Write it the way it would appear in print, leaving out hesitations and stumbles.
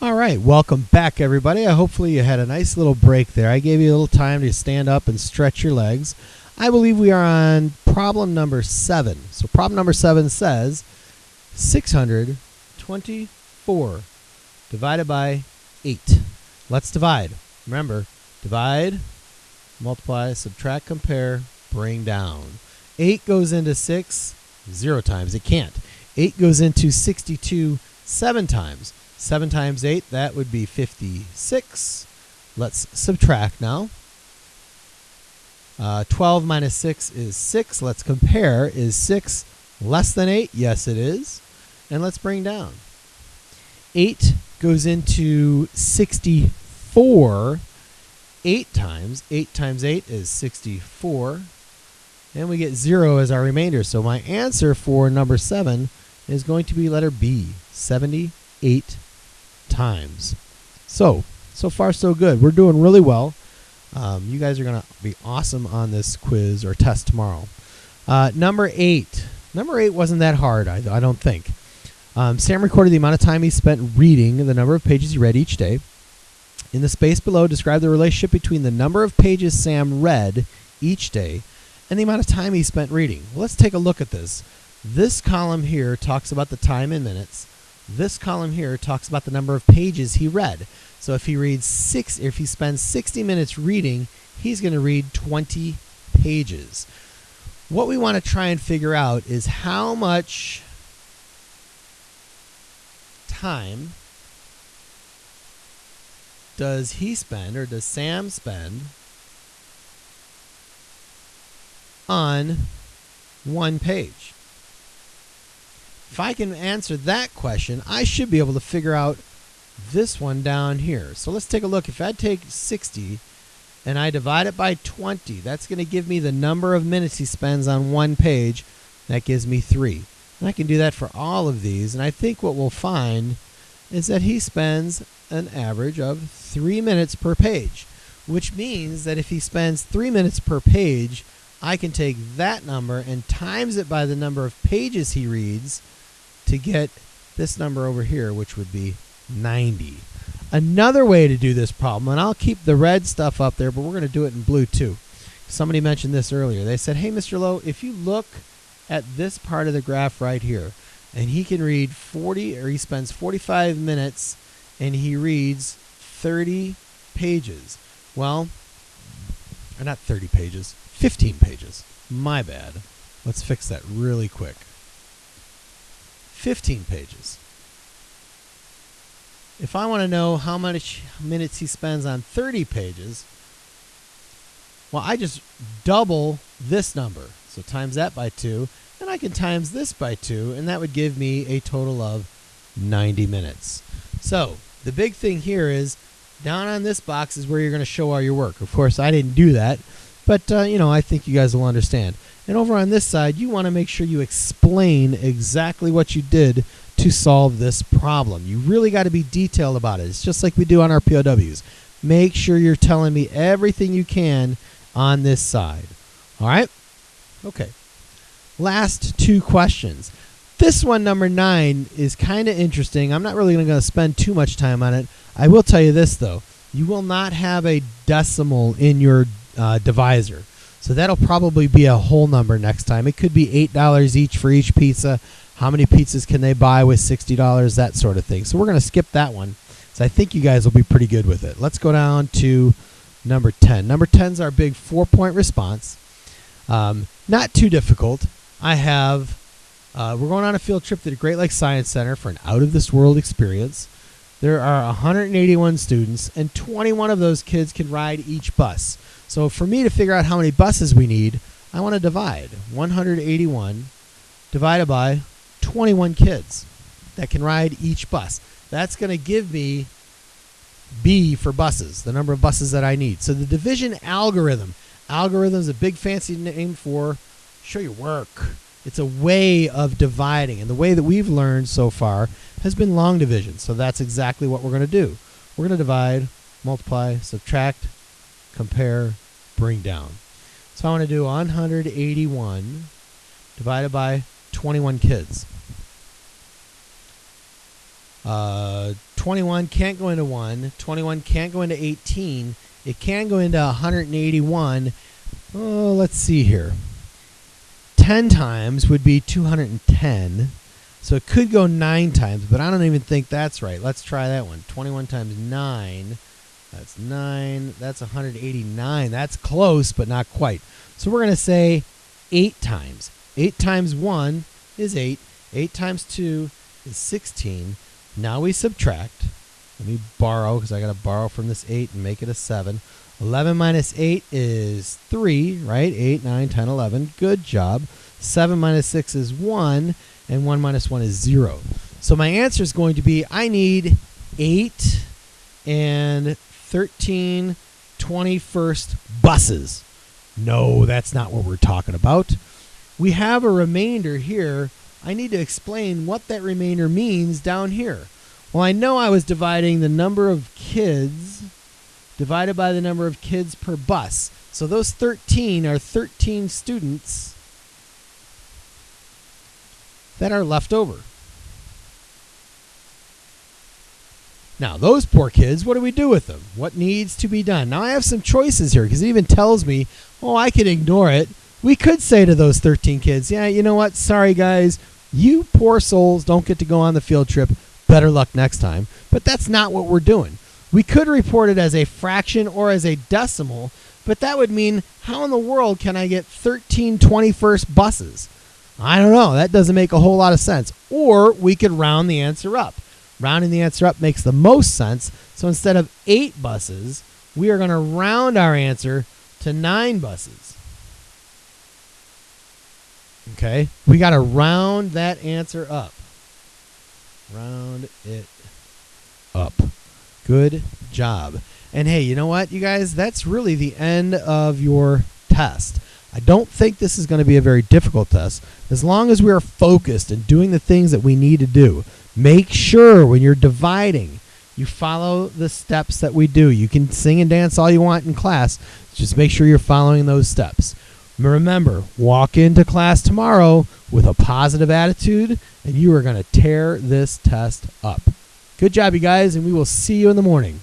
All right, welcome back, everybody. Hopefully you had a nice little break there. I gave you a little time to stand up and stretch your legs. I believe we are on problem number 7. So problem number 7 says 624 divided by 8. Let's divide. Remember, divide, multiply, subtract, compare, bring down. 8 goes into 6 0 times. It can't. 8 goes into 62 7 times. 7 times 8, that would be 56. Let's subtract now. 12 minus 6 is 6. Let's compare. Is 6 less than 8? Yes, it is. And let's bring down. 8 goes into 64 8 times. 8 times 8 is 64. And we get 0 as our remainder. So my answer for number 7 is going to be letter B, 78 times. So far so good. We're doing really well. You guys are going to be awesome on this quiz or test tomorrow. Number 8. Number 8 wasn't that hard, I don't think. Sam recorded the amount of time he spent reading, the number of pages he read each day. In the space below, describe the relationship between the number of pages Sam read each day and the amount of time he spent reading. Well, let's take a look at this. This column here talks about the time in minutes. This column here talks about the number of pages he read. So if he spends 60 minutes reading, he's going to read 20 pages. What we want to try and figure out is how much time does he spend, or does Sam spend, on one page? If I can answer that question, I should be able to figure out this one down here. So let's take a look. If I take 60 and I divide it by 20, that's going to give me the number of minutes he spends on one page. That gives me 3. And I can do that for all of these. And I think what we'll find is that he spends an average of 3 minutes per page, which means that if he spends 3 minutes per page, I can take that number and times it by the number of pages he reads to get this number over here, which would be 90. Another way to do this problem, and I'll keep the red stuff up there, but we're going to do it in blue too. Somebody mentioned this earlier. They said, hey, Mr. Lowe, if you look at this part of the graph right here, and he can read he spends 45 minutes and he reads 30 pages. Well, or not 30 pages, 15 pages. My bad. Let's fix that really quick. 15 pages. If I want to know how much minutes he spends on 30 pages, well, I just double this number. So times that by 2, and I can times this by 2, and that would give me a total of 90 minutes. So the big thing here is down on this box is where you're going to show all your work. Of course, I didn't do that, but I think you guys will understand. And over on this side, you want to make sure you explain exactly what you did to solve this problem. You really got to be detailed about it. It's just like we do on our POWs. Make sure you're telling me everything you can on this side. All right? Okay. Last 2 questions. This one, number 9, is kind of interesting. I'm not really going to spend too much time on it. I will tell you this, though. You will not have a decimal in your divisor. So that'll probably be a whole number next time. It could be $8 each for each pizza. How many pizzas can they buy with $60? That sort of thing. So we're going to skip that one. So I think you guys will be pretty good with it. Let's go down to number 10. Number 10 is our big 4-point response. Not too difficult. We're going on a field trip to the Great Lakes Science Center for an out-of-this-world experience. There are 181 students, and 21 of those kids can ride each bus. So for me to figure out how many buses we need, I want to divide 181 divided by 21 kids that can ride each bus. That's going to give me B for buses, the number of buses that I need. So the division algorithm. Algorithm is a big fancy name for show your work. It's a way of dividing. And the way that we've learned so far has been long division. So that's exactly what we're going to do. We're going to divide, multiply, subtract, compare, bring down. So I want to do 181 divided by 21 kids. 21 can't go into 1. 21 can't go into 18. It can go into 181. Oh, let's see here. 10 times would be 210. So it could go 9 times, but I don't even think that's right. Let's try that one. 21 times 9. That's 9. That's 189. That's close, but not quite. So we're going to say 8 times. 8 times 1 is 8. 8 times 2 is 16. Now we subtract. Let me borrow, because I got to borrow from this 8 and make it a 7. 11 minus 8 is 3, right? 8, 9, 10, 11. Good job. 7 minus 6 is 1, and 1 minus 1 is 0. So my answer is going to be I need 8 and 13 21st buses. No, that's not what we're talking about. We have a remainder here. I need to explain what that remainder means down here. Well, I know I was dividing the number of kids divided by the number of kids per bus. So those 13 are 13 students that are left over. Now, those poor kids, what do we do with them? What needs to be done? Now, I have some choices here because it even tells me, oh, I could ignore it. We could say to those 13 kids, yeah, you know what? Sorry, guys. You poor souls don't get to go on the field trip. Better luck next time. But that's not what we're doing. We could report it as a fraction or as a decimal, but that would mean how in the world can I get 13 21st buses? I don't know. That doesn't make a whole lot of sense. Or we could round the answer up. Rounding the answer up makes the most sense. So instead of 8 buses, we are going to round our answer to 9 buses. Okay? We got to round that answer up. Round it up. Good job. And hey, you know what, you guys? That's really the end of your test. I don't think this is going to be a very difficult test. As long as we are focused and doing the things that we need to do. Make sure when you're dividing, you follow the steps that we do. You can sing and dance all you want in class. Just make sure you're following those steps. Remember, walk into class tomorrow with a positive attitude, and you are going to tear this test up. Good job, you guys, and we will see you in the morning.